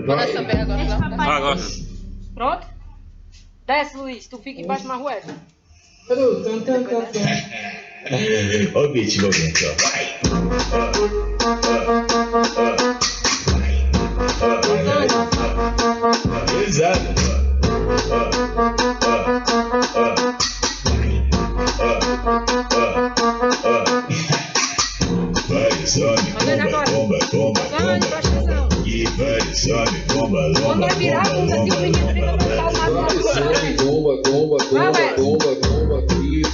Manda essa berra agora. Agora. Pronto? Desce, Luiz. Tu fica embaixo mais rueda. Ó o beat, momento, ó. Exato. Vai, some, bomba, bomba, bomba. E vai, some, bomba, bomba,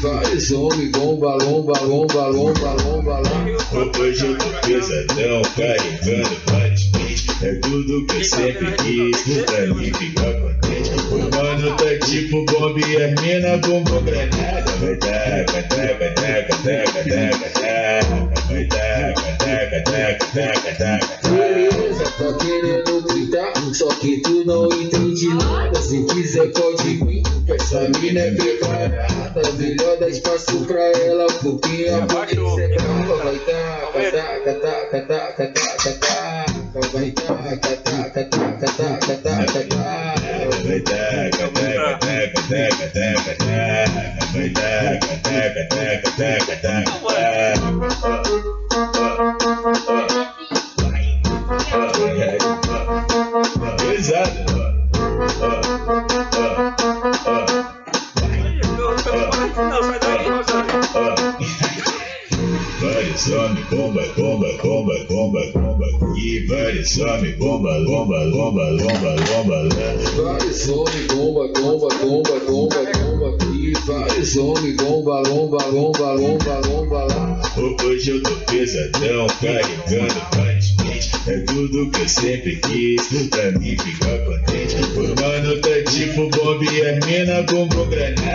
vários homens, bomba, lomba, lomba, lomba, lomba, lomba. Hoje eu tô pesadão, carregando bate-bate. É tudo que eu sempre quis, pra mim ficar contente. O mano tá tipo bomba e as mina bumbum granada. Vai taca, taca, taca, taca, taca, taca. Vai taca, taca, taca, taca, taca. Beleza, tá querendo gritar, só que tu não entende nada. Se quiser pode vir, que essa mina é preparada. Melhor dar espaço pra ela, porque a polícia é brava. Vai taca, taca, taca, taca, taca, taca. Vai taca, taca, taca, taca, taca, taca. Vai taca, taca, taca, taca, taca, taca. Vai taca, taca, taca, taca, taca. Exato. Vários homens, bomba, bomba, bomba, bomba, bomba. E vários homens, bomba, bomba, bomba, bomba, bomba. Vários homens, bomba, bomba, bomba, bomba, bomba. E vários homens, bomba, lomba, lomba, lomba, lomba, lá. Hoje eu tô pesadão, carregando bate-bate. É tudo que eu sempre quis, pra mim ficar contente. O mano tá tipo bomba e as mina bumbum granada.